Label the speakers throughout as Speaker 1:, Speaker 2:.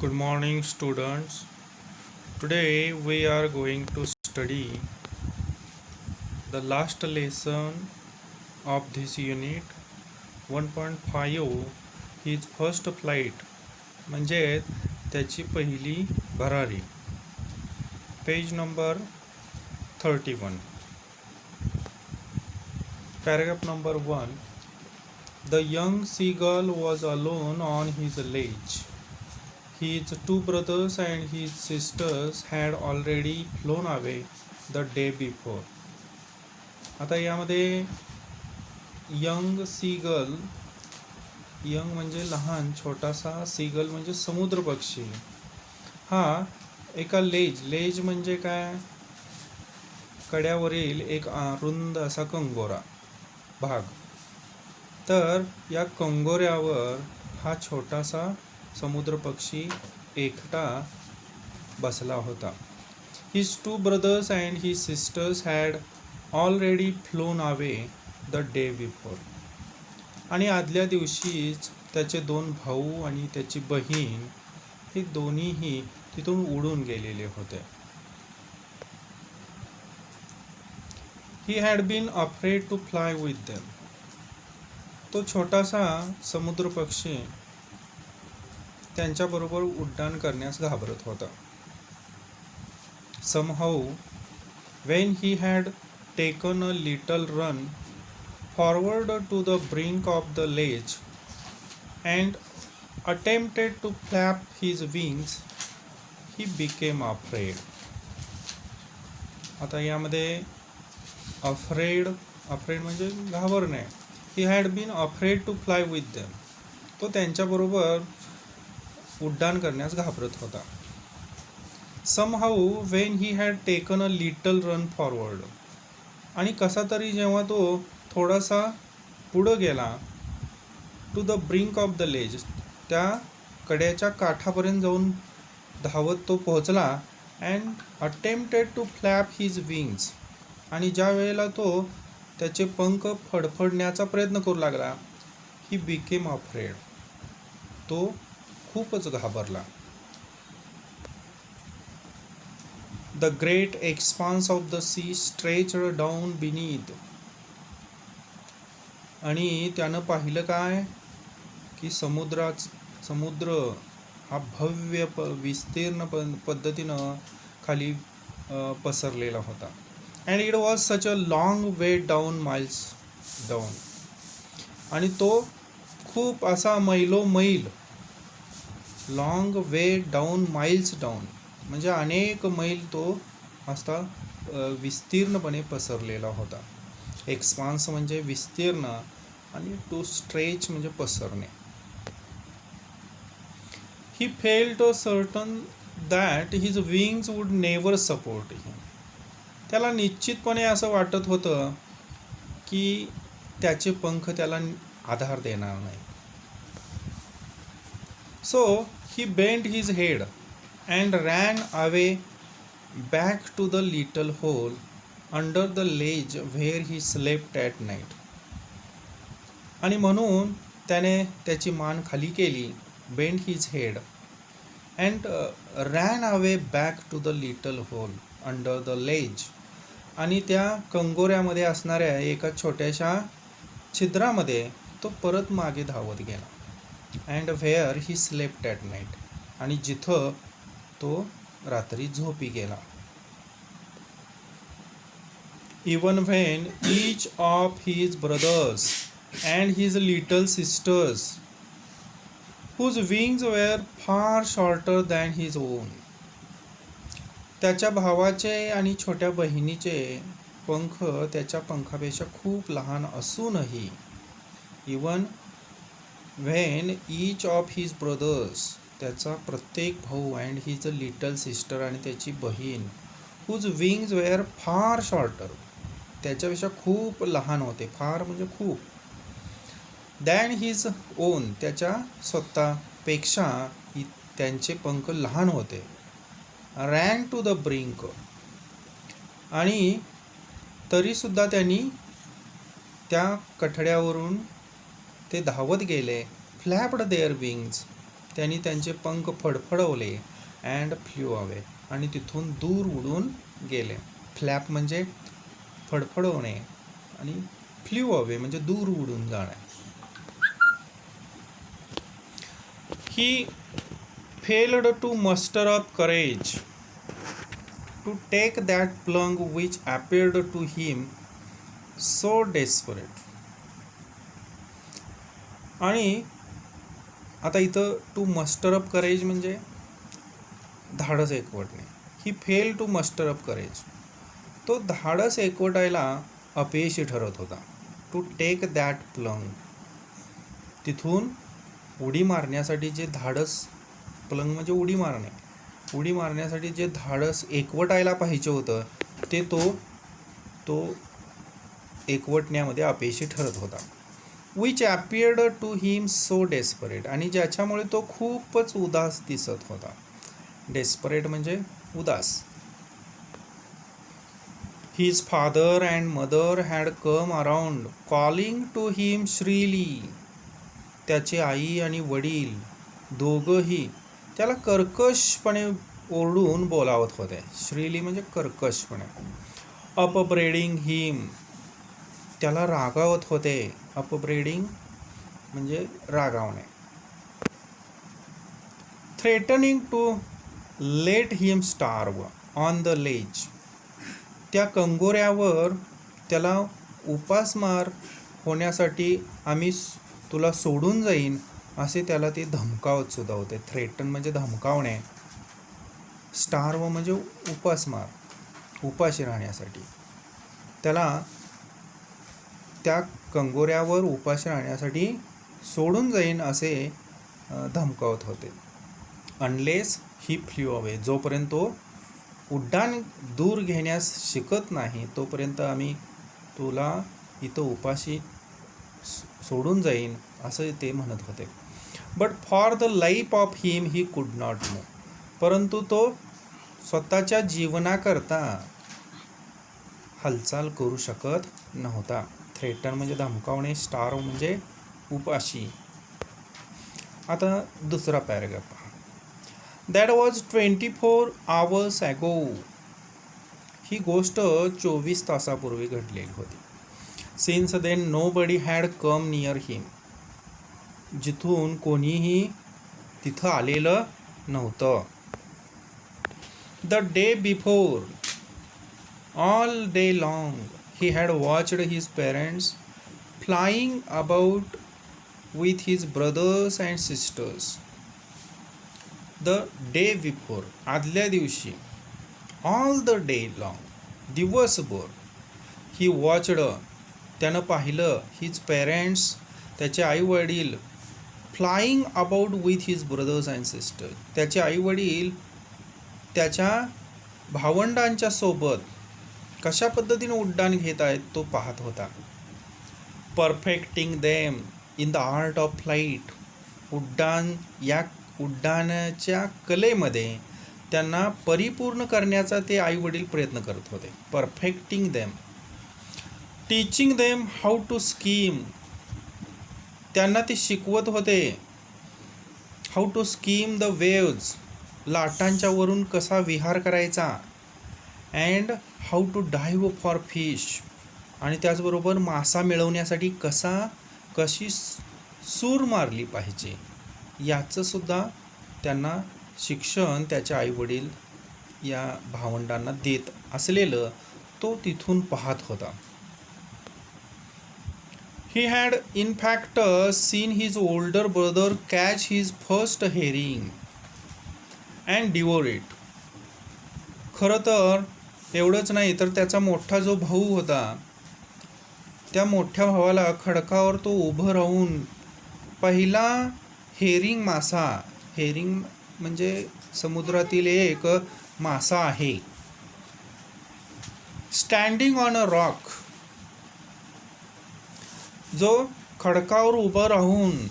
Speaker 1: Good morning, students. Today we are going to study the last lesson of this unit 1.5 his first flight म्हणजे त्याची पहिली भरारी. Page number 31. Paragraph number 1. The young seagull was alone on his ledge. His two brothers and his sisters had already flown away the day before. आता यामध्ये young seagull, young म्हणजे लहान छोटासा, seagull म्हणजे समुद्र पक्षी, हा एका लेज म्हणजे काय, कड्यावरील एक रुंद असा कंगोरा भाग. तर या कंगोऱ्यावर हा छोटासा समुद्र पक्षी एकटा बसला होता. His two brothers and his sisters had already phloem away the day before. आणि आदल्या दिवशीच त्याचे दोन भाऊ आणि त्याची बहीण हे दोन्हीही तिथून उडून गेलेले होते. He had been afraid to fly with them. तो छोटासा समुद्र पक्षी त्यांच्याबरोबर उड्डाण करण्यास घाबरत होता. Somehow, when he had taken a little run forward to the brink of the ledge and attempted to flap his wings, he became afraid. आता यामध्ये अफ्रेड म्हणजे घाबरणे. He had been afraid to fly with them. तो त्यांच्याबरोबर उड्डाण करण्यास घाबरत होता. Somehow when he had taken a little run forward, आणि कसा तरी जेव्हा तो थोडासा पुढं गेला, to the brink of the ledge, त्या कड्याच्या काठापर्यंत जाऊन धावत तो पोहोचला. And attempted to flap his wings, आणि ज्या वेळेला तो त्याचे पंख फडफडण्याचा प्रयत्न करू लागला, ही बिकेम अफ्रेड, तो खूपच घाबरला. The great expanse of the sea stretched down beneath. आणि त्यानं पाहिलं काय की समुद्र हा भव्य विस्तीर्ण पद्धतीनं खाली पसरलेला होता. And it was such a long way down, miles down. आणि तो खूप असा मैलोमैल, long way down miles down म्हणजे अनेक मैल तो असा विस्तीर्णपणे पसरलेला होता. एक्सपान्स म्हणजे विस्तीर्ण आणि टू स्ट्रेच म्हणजे पसरणे. He felt certain that his wings would never support him. त्याला निश्चितपणे असं वाटत होतं की त्याचे पंख त्याला आधार देणार नाही. So he bent his head and ran away back to the little hole under the ledge where he slept at night. आणि म्हणून त्याने त्याची मान खाली केली, bent his head and ran away back to the little hole under the ledge. आणि त्या कंगोऱ्यामध्ये असणाऱ्या एका छोट्याशा छिद्रामध्ये तो परत मागे धावत गेला. and where he slept at night, आणि जिथं तो रात्री झोपी गेला. Even when each of his brothers and his little sisters, whose wings were far shorter than his own, त्याच्या भावाचे आणि छोट्या बहिणीचे पंख त्याच्या पंखापेक्षा खूप लहान असूनही, even when each of his brothers, त्याचा प्रत्येक भाऊ, अँड हिज लिटल सिस्टर, आणि त्याची बहीण, हुज विंग्स वेअर फार शॉर्टर, त्याच्यापेक्षा खूप लहान होते, फार म्हणजे खूप, दॅन हिज ओन, त्याच्या स्वतःपेक्षा त्यांचे पंख लहान होते. रॅन टू द ब्रिंक, आणि तरीसुद्धा त्यांनी त्या कठड्यावरून ते धावत गेले. फ्लॅप्ड देअर विंग्स, त्यांनी त्यांचे पंख फडफडवले अँड फ्ल्यू अवे, आणि तिथून दूर उडून गेले. फ्लॅप म्हणजे फडफडवणे आणि फ्ल्यू अवे म्हणजे दूर उडून जाणे. He failed to muster up courage to take that plunge which appeared to him so desperate. आणि आता इथं टू मस्टर अप करेज म्हणजे धाडस एकवटणे. He fail to muster up courage, तो धाडस एकवटायला अपयशी ठरत होता. टू टेक दॅट प्लंग, तिथून उडी मारण्यासाठी जे धाडस, प्लंग म्हणजे उडी मारणे, उडी मारण्यासाठी जे धाडस एकवटायला पाहिजे होतं ते तो एकवटण्यामध्ये अपयशी ठरत होता. Which appeared to him so desperate, आणि ज्याच्यामुळे तो खूपच उदास दिसत होता. डेस्परेट म्हणजे उदास. His father and mother had come around calling to him shrilly. त्याचे आई आणि वडील दोघंही त्याला कर्कशपणे ओरडून बोलावत होते. श्रीली म्हणजे कर्कशपणे. अपब्रेडिंग हिम, त्याला रागावत होते. अपब्रेडिंग म्हणजे रागावणे. Threatening to let him starve on the ledge, त्या कंगोऱ्यावर त्याला उपासमार होण्यासाठी आम्ही तुला सोडून जाईन असे त्याला ते धमकावत सुद्धा होते. थ्रेटन म्हणजे धमकावणे, स्टार्व म्हणजे उपासमार, उपाशी राहण्यासाठी. त्याला त्या कंगोऱ्यावर उपाशी राहण्यासाठी सोडून जाईन असे धमकावत होते. अनलेस ही फ्ल्यू अवे, जोपर्यंत तो उड्डाण दूर घेण्यास शिकत नाही तोपर्यंत आम्ही तुला इथं उपाशी सोडून जाईन असं ते म्हणत होते. But for the life of him he could not move, परंतु तो स्वतःच्या जीवनाकरता हालचाल करू शकत नव्हता. थ्रेटन म्हणजे धमकावणे, स्टार म्हणजे उपाशी. आता दुसरा पॅराग्राफ पहा. दॅट वॉज 24 hours ago, ही गोष्ट 24 तासापूर्वी घडलेली होती. Since then nobody had come near him, जिथून कोणीही तिथं आलेलं नव्हतं. The day before, all day long, he had watched his parents flying about with his brothers and sisters. The day before, आदल्या दिवशी. ऑल द डे लॉंग, दिवसभर. ही watched, त्यानं पाहिलं. हिज पेरेंट्स, त्याचे आईवडील. Flying about with his brothers and sisters, त्याचे आईवडील त्याच्या भावंडांच्या सोबत कशा पद्धतीने उड्डाण घेत आहेत तो पाहत होता. Perfecting them in the art of flight, या उड्डाणाच्या कलेमध्ये त्यांना परिपूर्ण करण्याचा ते आईवडील प्रयत्न करत होते. Perfecting them. Teaching them how to skim, त्यांना ते शिकवत होते. How to skim the waves, लाटांच्या वरून कसा विहार करायचा. And how to dive for fish, आणि त्याचबरोबर मासा मिळवण्यासाठी कशी सूर मारली पाहिजे याचं सुद्धा त्यांना शिक्षण त्याच्या आईवडील या भावंडांना देत असलेलं तो तिथून पाहत होता. He had in fact seen his older brother catch his first herring and devour it. खरं तर एवढंच नाही तर त्याचा मोठा जो भाऊ होता त्या मोठ्या भावाला खडकावर तो उभं राहून पहिला हेरिंग मासा, हेरिंग म्हणजे समुद्रातील एक मासा आहे. स्टँडिंग ऑन अ रॉक, जो खडकावर उभं राहून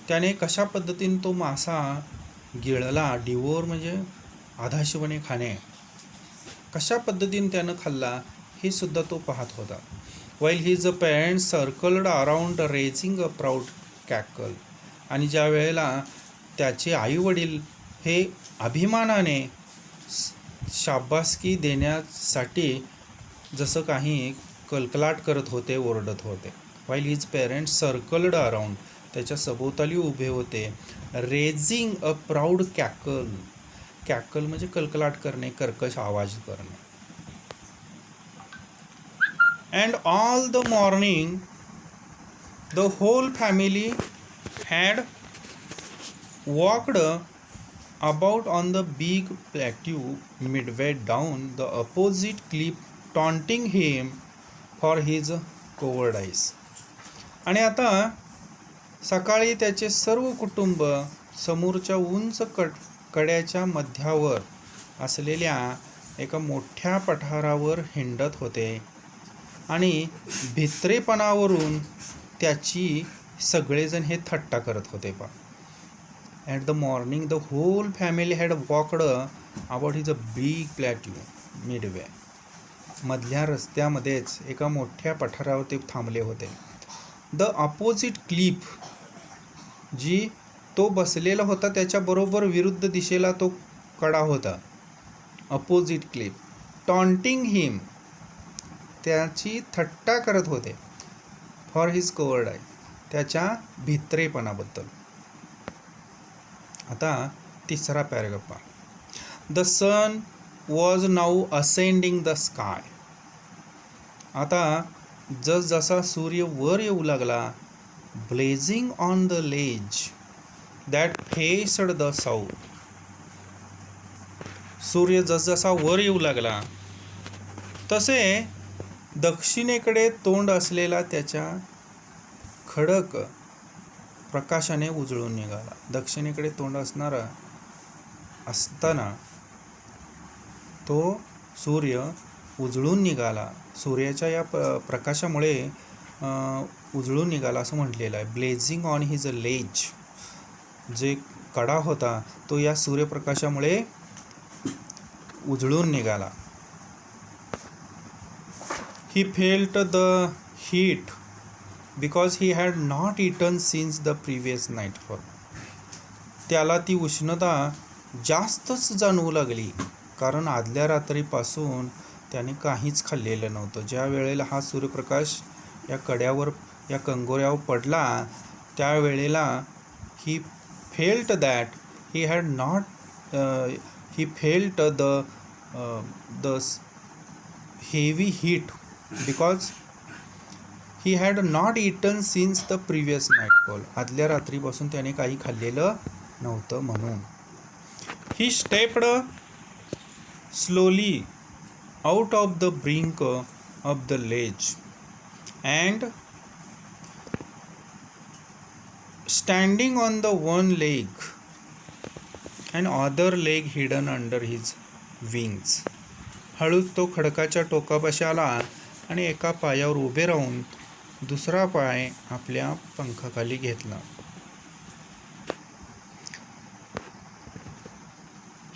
Speaker 1: त्याने कशा पद्धतीने तो मासा गिळला. डिवोर म्हणजे आधाशीपणे खाणे, कशा पद्धतीने त्यानं खाल्ला हे सुद्धा तो पाहत होता. While his parents circled around raising a proud cackle, आणि ज्या वेळेला त्याचे आईवडील हे अभिमानाने शाबासकी देण्यासाठी जसं काही कलकलाट करत होते, ओरडत होते. While his parents circled around, त्याच्या सभोवताली उभे होते. रेझिंग अ प्राऊड कॅकल, कॅकल म्हणजे कलकलाट करणे, कर्कश आवाज करणे. And all the morning the whole family had walked about on the big plateau midway down the opposite cliff, taunting him for his cowardice. आणि आता सकाळी त्याचे सर्व कुटुंब समोरच्या उंच कड्याच्या मध्यावर असलेल्या एका मोठ्या पठारावर हिंडत होते आणि भित्रेपणावरून त्याची सगळेजण हे थट्टा करत होते. At the morning, the whole family had walked about his big plateau midway. मधल्या रस्त्यामध्येच एका मोठ्या पठारावर ते थांबले होते. The opposite cliff, जी तो बसलेला होता त्याच्या बरोबर विरुद्ध दिशेला तो कडा होता. Opposite cliff. Taunting him, त्याची थट्टा करत होते. For his cowardice, त्याच्या भित्रेपणाबद्दल. आता तिसरा पॅराग्राफ पहा. The sun was now ascending the sky. आता जसजसा सूर्य वर येऊ लागला, blazing on the ledge that faced the south. सूर्य जसजसा वर येऊ लागला तसे दक्षिणेकडे तोंड असलेला त्याच्या खडक प्रकाशाने उजळून निघाला. दक्षिणेकडे तोंड असताना तो सूर्य उजळून निघाला. सूर्याच्या या प्रकाशामुळे उजळून निघाला असं म्हटलेलं आहे. ब्लेझिंग ऑन हिज लेज, जे कडा होता तो या सूर्यप्रकाशामुळे उजळून निघाला. ही felt the heat because he had not eaten since the previous nightfall. त्याला ती उष्णता जास्तच जाणवू लागली कारण आदल्या रात्रीपासून त्याने काहीच खाल्लेलं नव्हतं. ज्या वेळेला हा सूर्यप्रकाश या कड्यावर या कंगोऱ्यावर पडला त्यावेळेला he felt that he had not he felt the heavy heat because he had not eaten since the previous nightfall. आदल्या रात्रीपासून त्याने काही खाल्लेलं नव्हतं म्हणून. He stepped slowly out of the brink of the ledge and standing on the one leg and other leg hidden under his wings. हळूच तो खडकाच्या टोकापाशी आला आणि एका पायावर उभे राहून दुसरा पाय आपल्या पंखाखाली घेतला.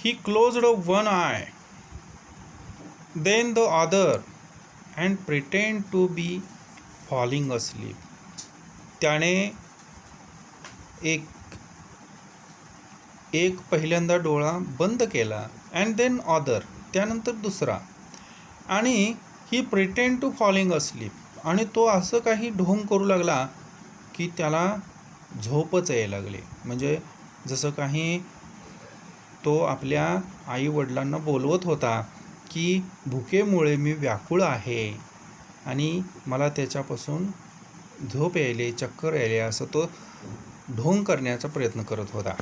Speaker 1: He closed one eye, then the other, and pretended to be falling asleep. त्याने एक पहिल्यांदा डोळा बंद केला, and then other, त्यानंतर दुसरा, आणि he pretended to falling asleep. आणि तो असं काही ढोंग करू लागला की त्याला झोपच यायला लागली. म्हणजे जसं काही तो आपल्या आईवडिलांना बोलवत होता की भुकेमुळे मी व्याकुळ आहे आणि मला त्याच्यापासून झोप यायले, चक्कर यायले, असं तो ढोंग करण्याचा प्रयत्न करत होता.